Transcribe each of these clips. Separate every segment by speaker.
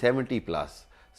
Speaker 1: 70+,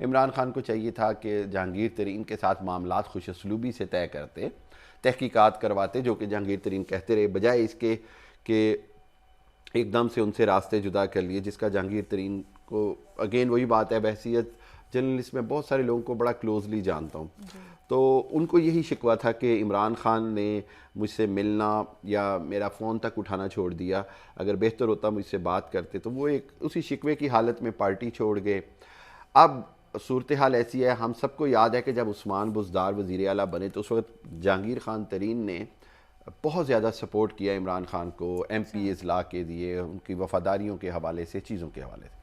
Speaker 1: عمران خان کو چاہیے تھا کہ جہانگیر ترین کے ساتھ معاملات خوش اسلوبی سے طے کرتے، تحقیقات کرواتے، جو کہ جہانگیر ترین کہتے رہے، بجائے اس کے کہ ایک دم سے ان سے راستے جدا کر لیے، جس کا جہانگیر ترین کو اگین وہی بات ہے، بحیثیت جرنلسٹ میں بہت سارے لوگوں کو بڑا کلوزلی جانتا ہوں، تو ان کو یہی شکوہ تھا کہ عمران خان نے مجھ سے ملنا یا میرا فون تک اٹھانا چھوڑ دیا، اگر بہتر ہوتا مجھ سے بات کرتے، تو وہ ایک اسی شکوے کی حالت میں پارٹی چھوڑ گئے۔ اب صورتحال ایسی ہے، ہم سب کو یاد ہے کہ جب عثمان بزدار وزیر اعلیٰ بنے تو اس وقت جہانگیر خان ترین نے بہت زیادہ سپورٹ کیا عمران خان کو، ایم پی اضلاع کے دیے، ان کی وفاداریوں کے حوالے سے، چیزوں کے حوالے سے۔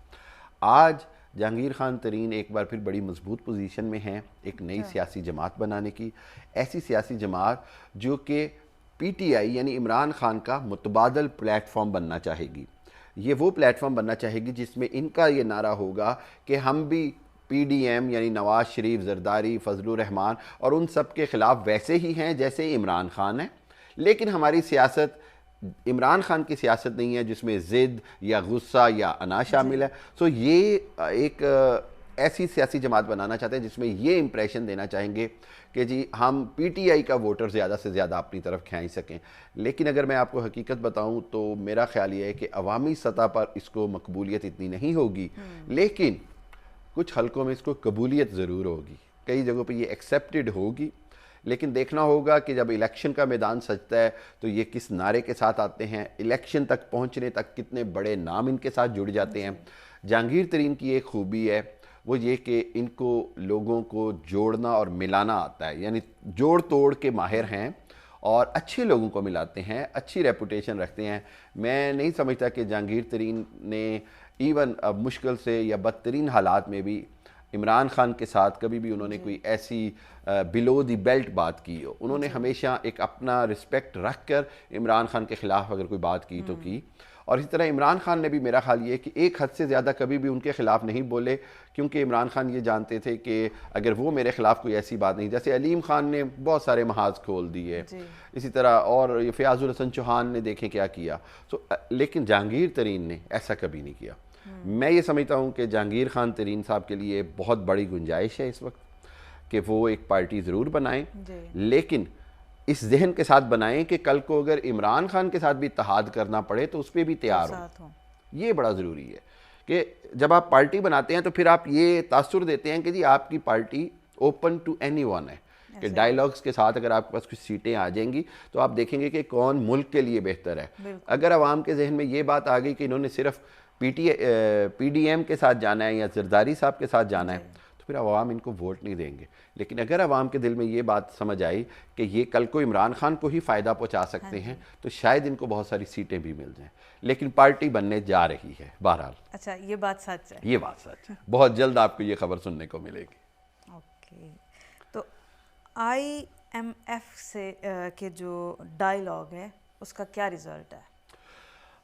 Speaker 1: آج جہانگیر خان ترین ایک بار پھر بڑی مضبوط پوزیشن میں ہیں ایک نئی سیاسی جماعت بنانے کی، ایسی سیاسی جماعت جو کہ پی ٹی آئی یعنی عمران خان کا متبادل پلیٹ فارم بننا چاہے گی۔ یہ وہ پلیٹ فارم بننا چاہے گی جس میں ان کا یہ نعرہ ہوگا کہ ہم بھی پی ڈی ایم یعنی نواز شریف، زرداری، فضل الرحمان اور ان سب کے خلاف ویسے ہی ہیں جیسے عمران خان ہیں، لیکن ہماری سیاست عمران خان کی سیاست نہیں ہے جس میں ضد یا غصہ یا انا شامل ہے۔ سو یہ ایک ایسی سیاسی جماعت بنانا چاہتے ہیں جس میں یہ امپریشن دینا چاہیں گے کہ جی ہم پی ٹی آئی کا ووٹر زیادہ سے زیادہ اپنی طرف کھینچ سکیں۔ لیکن اگر میں آپ کو حقیقت بتاؤں تو میرا خیال یہ ہے کہ عوامی سطح پر اس کو مقبولیت اتنی نہیں ہوگی، لیکن کچھ حلقوں میں اس کو قبولیت ضرور ہوگی، کئی جگہوں پہ یہ ایکسیپٹڈ ہوگی، لیکن دیکھنا ہوگا کہ جب الیکشن کا میدان سجتا ہے تو یہ کس نعرے کے ساتھ آتے ہیں، الیکشن تک پہنچنے تک کتنے بڑے نام ان کے ساتھ جڑ جاتے ہیں۔ جہانگیر ترین کی ایک خوبی ہے وہ یہ کہ ان کو لوگوں کو جوڑنا اور ملانا آتا ہے، یعنی جوڑ توڑ کے ماہر ہیں اور اچھے لوگوں کو ملاتے ہیں، اچھی ریپوٹیشن رکھتے ہیں۔ میں نہیں سمجھتا کہ جہانگیر ترین نے ایون اب مشکل سے یا بدترین حالات میں بھی عمران خان کے ساتھ کبھی بھی انہوں نے کوئی ایسی بلو دی بیلٹ بات کی ہو۔ انہوں نے ہمیشہ ایک اپنا رسپیکٹ رکھ کر عمران خان کے خلاف اگر کوئی بات کی تو کی، اور اسی طرح عمران خان نے بھی میرا خیال یہ ہے کہ ایک حد سے زیادہ کبھی بھی ان کے خلاف نہیں بولے، کیونکہ عمران خان یہ جانتے تھے کہ اگر وہ میرے خلاف کوئی ایسی بات نہیں، جیسے علیم خان نے بہت سارے محاذ کھول دیے، اسی طرح اور فیاض الحسن چوہان نے دیکھیں کیا کیا، لیکن جہانگیر ترین نے ایسا کبھی نہیں کیا۔ میں یہ سمجھتا ہوں کہ جہانگیر خان ترین صاحب کے لیے بہت بڑی گنجائش ہے اس وقت کہ وہ ایک پارٹی ضرور بنائیں، لیکن اس ذہن کے ساتھ بنائیں کہ کل کو اگر عمران خان کے ساتھ بھی اتحاد کرنا پڑے تو اس پہ بھی تیار ہوں۔ یہ بڑا ضروری ہے کہ جب آپ پارٹی بناتے ہیں تو پھر آپ یہ تاثر دیتے ہیں کہ جی آپ کی party open to anyone ہے، کہ ڈائیلاگز کے ساتھ اگر آپ کے پاس کچھ سیٹیں آ جائیں گی تو آپ دیکھیں گے کہ کون ملک کے لیے بہتر ہے۔ اگر عوام کے ذہن میں یہ بات آ گئی کہ انہوں نے صرف پی ڈی ایم کے ساتھ جانا ہے یا زرداری صاحب کے ساتھ جانا ہے تو پھر عوام ان کو ووٹ نہیں دیں گے۔ لیکن اگر عوام کے دل میں یہ بات سمجھ آئی کہ یہ کل کو عمران خان کو ہی فائدہ پہنچا سکتے ہیں تو شاید ان کو بہت ساری سیٹیں بھی مل جائیں، لیکن پارٹی بننے جا رہی ہے بہرحال۔
Speaker 2: اچھا، یہ بات سچ ہے؟
Speaker 1: یہ بات سچ ہے، بہت جلد آپ کو یہ خبر سننے کو ملے گی۔
Speaker 2: اوکے، تو آئی ایم ایف سے کے جو ڈائیلاگ ہے اس کا کیا ریزلٹ ہے؟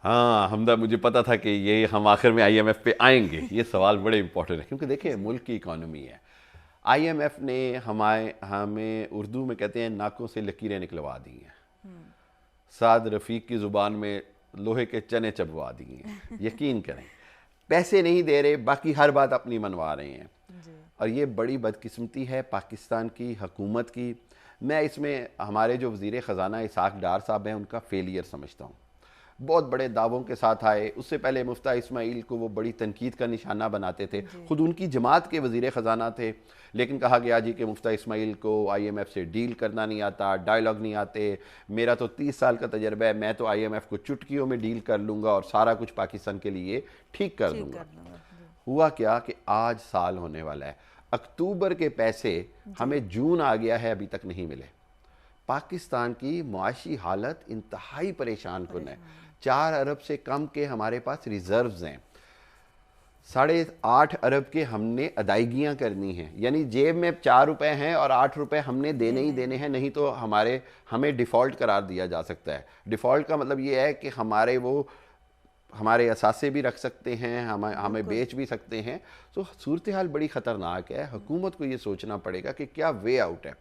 Speaker 1: ہاں حمدہ، مجھے پتا تھا کہ یہ ہم آخر میں آئی ایم ایف پہ آئیں گے، یہ سوال بڑے امپورٹنٹ ہے کیونکہ دیکھیں ملک کی اکانومی ہے۔ آئی ایم ایف نے ہمیں اردو میں کہتے ہیں ناکوں سے لکیریں نکلوا دی ہیں، سعد رفیق کی زبان میں لوہے کے چنے چبوا دی ہیں۔ یقین کریں پیسے نہیں دے رہے، باقی ہر بات اپنی منوا رہے ہیں، اور یہ بڑی بدقسمتی ہے پاکستان کی حکومت کی۔ میں اس میں ہمارے جو وزیر خزانہ اسحاق ڈار صاحب ہیں ان کا فیلئر سمجھتا ہوں۔ بہت بڑے دعووں کے ساتھ آئے، اس سے پہلے مفتاح اسماعیل کو وہ بڑی تنقید کا نشانہ بناتے تھے، خود ان کی جماعت کے وزیر خزانہ تھے، لیکن کہا گیا جی کہ مفتاح اسماعیل کو آئی ایم ایف سے ڈیل کرنا نہیں آتا، ڈائیلاگ نہیں آتے، میرا تو 30 سال کا تجربہ ہے، میں تو آئی ایم ایف کو چٹکیوں میں ڈیل کر لوں گا اور سارا کچھ پاکستان کے لیے ٹھیک کر دوں گا۔ ہوا کیا کہ آج سال ہونے والا ہے، اکتوبر کے پیسے ہمیں جون آ گیا ہے ابھی تک نہیں ملے۔ پاکستان کی معاشی حالت انتہائی پریشان کن ہے، 4 ارب سے کم کے ہمارے پاس ریزروز ہیں، 8.5 ارب کے ہم نے ادائیگیاں کرنی ہیں، یعنی جیب میں 4 روپے ہیں اور 8 روپے ہم نے دینے ہی دینے ہیں، نہیں تو ہمیں ڈیفالٹ قرار دیا جا سکتا ہے۔ ڈیفالٹ کا مطلب یہ ہے کہ ہمارے اثاثے بھی رکھ سکتے ہیں، ہمیں بیچ بھی سکتے ہیں۔ تو صورتحال بڑی خطرناک ہے، حکومت کو یہ سوچنا پڑے گا کہ کیا وے آؤٹ ہے۔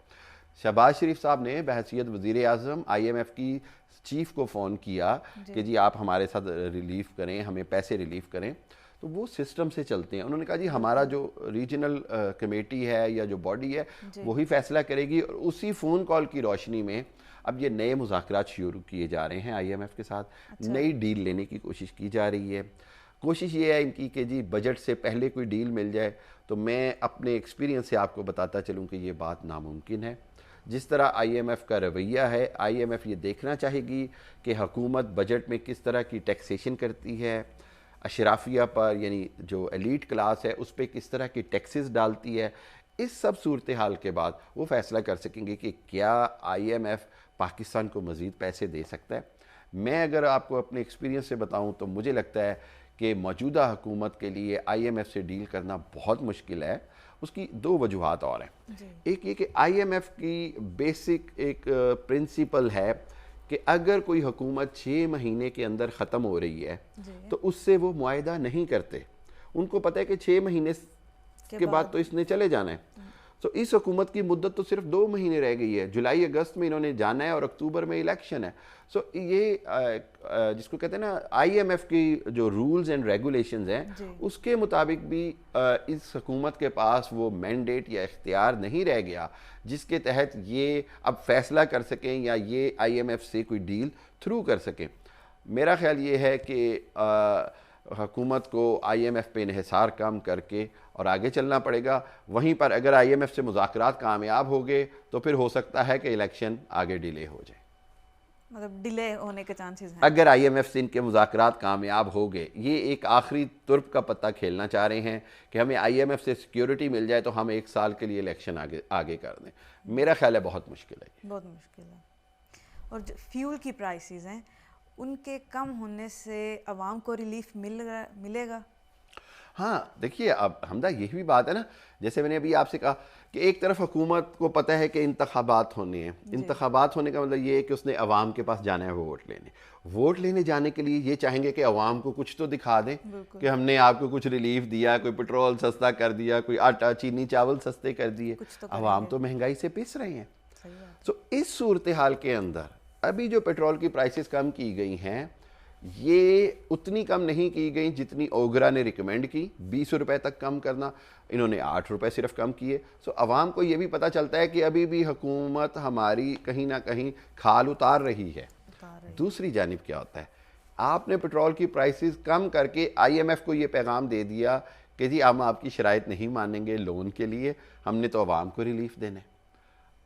Speaker 1: شہباز شریف صاحب نے بحیثیت وزیر اعظم آئی ایم ایف کی چیف کو فون کیا کہ جی آپ ہمارے ساتھ ریلیف کریں، ہمیں پیسے ریلیف کریں، تو وہ سسٹم سے چلتے ہیں. انہوں نے کہا جی ہمارا جو ریجنل کمیٹی ہے یا جو باڈی ہے وہی فیصلہ کرے گی, اور اسی فون کال کی روشنی میں اب یہ نئے مذاکرات شروع کیے جا رہے ہیں آئی ایم ایف کے ساتھ. نئی ڈیل لینے کی کوشش کی جا رہی ہے. کوشش یہ ہے ان کی کہ جی بجٹ سے پہلے کوئی ڈیل مل جائے. تو میں اپنے ایکسپیرینس سے آپ کو بتاتا چلوں کہ یہ بات ناممکن ہے. جس طرح آئی ایم ایف کا رویہ ہے, آئی ایم ایف یہ دیکھنا چاہے گی کہ حکومت بجٹ میں کس طرح کی ٹیکسیشن کرتی ہے, اشرافیہ پر یعنی جو ایلیٹ کلاس ہے اس پہ کس طرح کی ٹیکسز ڈالتی ہے. اس سب صورتحال کے بعد وہ فیصلہ کر سکیں گے کہ کیا آئی ایم ایف پاکستان کو مزید پیسے دے سکتا ہے. میں اگر آپ کو اپنے ایکسپیرینس سے بتاؤں تو مجھے لگتا ہے کہ موجودہ حکومت کے لیے آئی ایم ایف سے ڈیل کرنا بہت مشکل ہے. اس کی دو وجوہات اور ہیں. ایک یہ کہ آئی ایم ایف کی بیسک ایک پرنسپل ہے کہ اگر کوئی حکومت 6 مہینے کے اندر ختم ہو رہی ہے تو اس سے وہ معاہدہ نہیں کرتے. ان کو پتہ ہے کہ 6 مہینے کے بعد تو اس نے چلے جانا ہے. تو اس حکومت کی مدت تو صرف 2 مہینے رہ گئی ہے. جولائی اگست میں انہوں نے جانا ہے اور اکتوبر میں الیکشن ہے. سو یہ جس کو کہتے ہیں نا آئی ایم ایف کی جو رولز اینڈ ریگولیشنز ہیں اس کے مطابق بھی اس حکومت کے پاس وہ مینڈیٹ یا اختیار نہیں رہ گیا جس کے تحت یہ اب فیصلہ کر سکیں یا یہ آئی ایم ایف سے کوئی ڈیل تھرو کر سکیں. میرا خیال یہ ہے کہ حکومت کو آئی ایم ایف پہ انحصار کم کر کے اور آگے چلنا پڑے گا. وہیں پر اگر آئی ایم ایف سے مذاکرات کامیاب ہو گئے تو پھر ہو سکتا ہے کہ الیکشن آگے ڈیلے ہو جائے.
Speaker 2: مطلب ڈیلے ہونے کے چانسز ہیں
Speaker 1: اگر آئی ایم ایف سے ان کے مذاکرات کامیاب ہو گئے. یہ ایک آخری ترپ کا پتہ کھیلنا چاہ رہے ہیں کہ ہمیں آئی ایم ایف سے سیکیورٹی مل جائے تو ہم 1 سال کے لیے الیکشن آگے کر دیں. میرا خیال ہے بہت مشکل ہے.
Speaker 2: بہت مشکل ہے. اور جو فیول کی پرائسز ہیں ان کے کم ہونے سے عوام کو ریلیف ملے گا.
Speaker 1: ہاں دیکھیے اب حمدہ یہی بھی بات ہے نا, جیسے میں نے ابھی آپ سے کہا کہ ایک طرف حکومت کو پتہ ہے کہ انتخابات ہونے ہیں. انتخابات ہونے کا مطلب یہ ہے کہ اس نے عوام کے پاس جانا ہے ووٹ لینے. ووٹ لینے جانے کے لیے یہ چاہیں گے کہ عوام کو کچھ تو دکھا دیں کہ ہم نے آپ کو کچھ ریلیف دیا, کوئی پیٹرول سستا کر دیا, کوئی آٹا چینی چاول سستے کر دیے. عوام تو مہنگائی سے پس رہے ہیں. سو اس صورتحال کے اندر ابھی جو پیٹرول کی پرائسز کم کی گئی ہیں یہ اتنی کم نہیں کی گئی جتنی اوگرا نے ریکمینڈ کی. 20 روپے تک کم کرنا, انہوں نے 8 روپے صرف کم کیے. سو عوام کو یہ بھی پتہ چلتا ہے کہ ابھی بھی حکومت ہماری کہیں نہ کہیں کھال اتار رہی ہے. دوسری جانب کیا ہوتا ہے, آپ نے پیٹرول کی پرائسز کم کر کے آئی ایم ایف کو یہ پیغام دے دیا کہ جی ہم آپ کی شرائط نہیں مانیں گے لون کے لیے, ہم نے تو عوام کو ریلیف دینا ہے.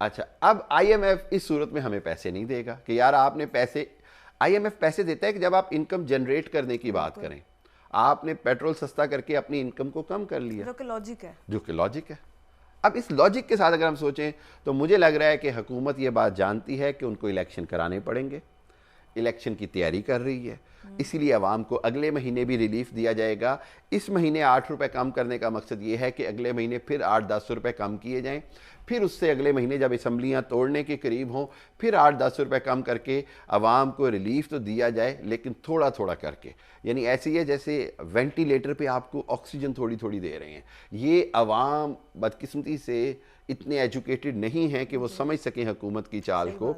Speaker 1: اچھا اب آئی ایم ایف اس صورت میں ہمیں پیسے نہیں دے گا کہ یار آپ نے پیسے, آئی ایم ایف پیسے دیتا ہے کہ جب آپ انکم جنریٹ کرنے کی بات کریں. آپ نے پیٹرول سستا کر کے اپنی انکم کو کم کر لیا, جو کہ لاجک ہے. اب اس لاجک کے ساتھ اگر ہم سوچیں تو مجھے لگ رہا ہے کہ حکومت یہ بات جانتی ہے کہ ان کو الیکشن کرانے پڑیں گے, الیکشن کی تیاری کر رہی ہے, اسی لیے عوام کو اگلے مہینے بھی ریلیف دیا جائے گا. اس مہینے 8 روپے کم کرنے کا مقصد یہ ہے کہ اگلے مہینے پھر 8-10 روپے کم کیے جائیں, پھر اس سے اگلے مہینے جب اسمبلیاں توڑنے کے قریب ہوں پھر 8-10 روپے کم کر کے عوام کو ریلیف تو دیا جائے لیکن تھوڑا تھوڑا کر کے. یعنی ایسی ہے جیسے وینٹیلیٹر پہ آپ کو آکسیجن تھوڑی تھوڑی دے رہے ہیں. یہ عوام بدقسمتی سے اتنے ایجوکیٹڈ نہیں ہیں کہ وہ سمجھ سکیں حکومت کی چال کو,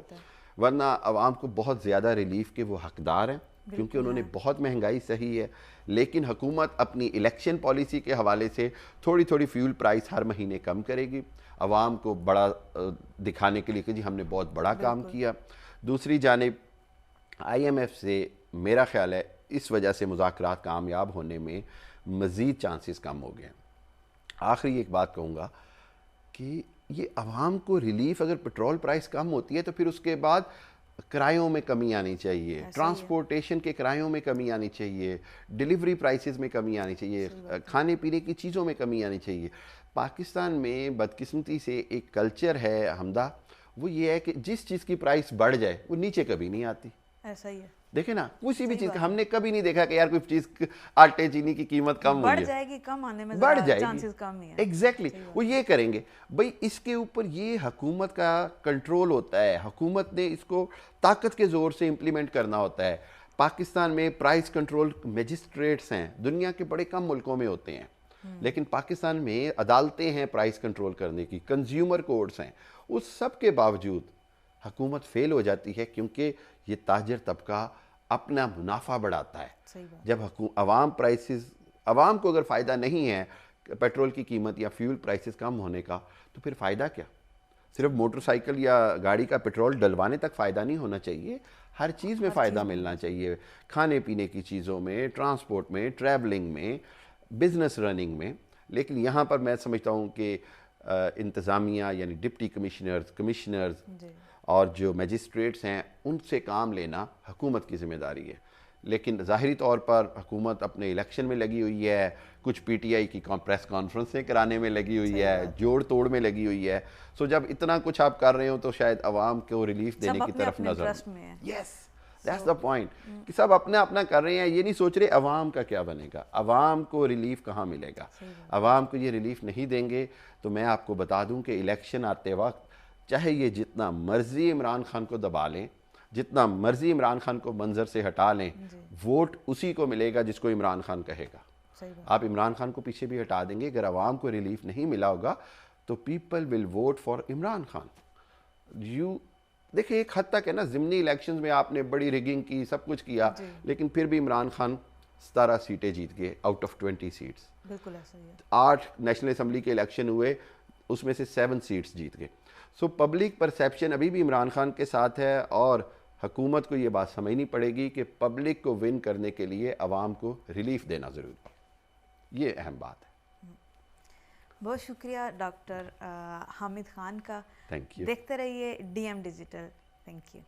Speaker 1: ورنہ عوام کو بہت زیادہ ریلیف کے وہ حقدار ہیں کیونکہ انہوں نے بہت مہنگائی سہی ہے. لیکن حکومت اپنی الیکشن پالیسی کے حوالے سے تھوڑی تھوڑی فیول پرائس ہر مہینے کم کرے گی عوام کو بڑا دکھانے کے لیے کہ جی ہم نے بہت بڑا کام کیا. دوسری جانب آئی ایم ایف سے میرا خیال ہے اس وجہ سے مذاکرات کامیاب ہونے میں مزید چانسز کم ہو گئے. آخری ایک بات کہوں گا کہ یہ عوام کو ریلیف اگر پیٹرول پرائس کم ہوتی ہے تو پھر اس کے بعد کرایوں میں کمی آنی چاہیے, ٹرانسپورٹیشن کے کرایوں میں کمی آنی چاہیے, ڈیلیوری پرائسز میں کمی آنی چاہیے, کھانے پینے کی چیزوں میں کمی آنی چاہیے. پاکستان میں بدقسمتی سے ایک کلچر ہے حمدہ, وہ یہ ہے کہ جس چیز کی پرائس بڑھ جائے وہ نیچے کبھی نہیں آتی.
Speaker 2: ایسا ہی ہے,
Speaker 1: دیکھیں نا کسی بھی چیز کا ہم نے کبھی نہیں دیکھا کہ یار کوئی چیز آٹے چینی کی قیمت کم ہوئی ہے,
Speaker 2: بڑھ جائے گی, کم آنے میں
Speaker 1: بڑھ جائے
Speaker 2: چانسز کم ہی ہیں.
Speaker 1: ایگزیکٹلی وہ یہ کریں گے. بھئی اس کے اوپر یہ حکومت کا کنٹرول ہوتا ہے, حکومت نے اس کو طاقت کے زور سے امپلیمنٹ کرنا ہوتا ہے. پاکستان میں پرائس کنٹرول میجسٹریٹس ہیں, دنیا کے بڑے کم ملکوں میں ہوتے ہیں, لیکن پاکستان میں عدالتیں ہیں پرائس کنٹرول کرنے کی, کنزیومر کورٹس ہیں. اس سب کے باوجود حکومت فیل ہو جاتی ہے کیونکہ یہ تاجر طبقہ اپنا منافع بڑھاتا ہے. جب عوام پرائسز عوام کو اگر فائدہ نہیں ہے پیٹرول کی قیمت یا فیول پرائسز کم ہونے کا تو پھر فائدہ کیا؟ صرف موٹر سائیکل یا گاڑی کا پیٹرول ڈلوانے تک فائدہ نہیں ہونا چاہیے، ہر چیز میں فائدہ ملنا چاہیے، کھانے پینے کی چیزوں میں، ٹرانسپورٹ میں، ٹریولنگ میں، بزنس رننگ میں۔ لیکن یہاں پر میں سمجھتا ہوں کہ انتظامیہ یعنی ڈپٹی کمشنرز اور جو میجسٹریٹس ہیں ان سے کام لینا حکومت کی ذمہ داری ہے۔ لیکن ظاہری طور پر حکومت اپنے الیکشن میں لگی ہوئی ہے، کچھ پی ٹی آئی کی پریس کانفرنسیں کرانے میں لگی ہوئی ہے، جوڑ توڑ میں لگی ہوئی ہے۔ سو جب اتنا کچھ آپ کر رہے ہو تو شاید عوام کو ریلیف دینے کی طرف نظر، یس دیٹس دا پوائنٹ، کہ سب اپنا اپنا کر رہے ہیں، یہ نہیں سوچ رہے عوام کا کیا بنے گا، عوام کو ریلیف کہاں ملے گا۔ عوام کو یہ ریلیف نہیں دیں گے تو میں آپ کو بتا دوں کہ الیکشن آتے وقت چاہے یہ جتنا مرضی عمران خان کو دبا لیں، جتنا مرضی عمران خان کو منظر سے ہٹا لیں، ووٹ اسی کو ملے گا جس کو عمران خان کہے گا۔ آپ عمران خان کو پیچھے بھی ہٹا دیں گے، اگر عوام کو ریلیف نہیں ملا ہوگا تو people will vote for Imran Khan. دیکھیں ایک حد تک ہے نا، ضمنی الیکشنز میں آپ نے بڑی ریگنگ کی، سب کچھ کیا، لیکن پھر بھی عمران خان 17 سیٹیں جیت گئے آؤٹ آف 20 سیٹس۔
Speaker 2: بالکل ایسا ہی ہے۔
Speaker 1: 8 نیشنل اسمبلی کے الیکشن ہوئے، اس میں سے 7 سیٹس جیت گئے۔ سو پبلک پرسیپشن ابھی بھی عمران خان کے ساتھ ہے، اور حکومت کو یہ بات سمجھنی پڑے گی کہ پبلک کو ون کرنے کے لیے عوام کو ریلیف دینا ضروری ہے، یہ اہم بات ہے۔
Speaker 2: بہت شکریہ ڈاکٹر حامد خان کا،
Speaker 1: تھینک یو۔
Speaker 2: دیکھتے رہیے D M digital. Thank you.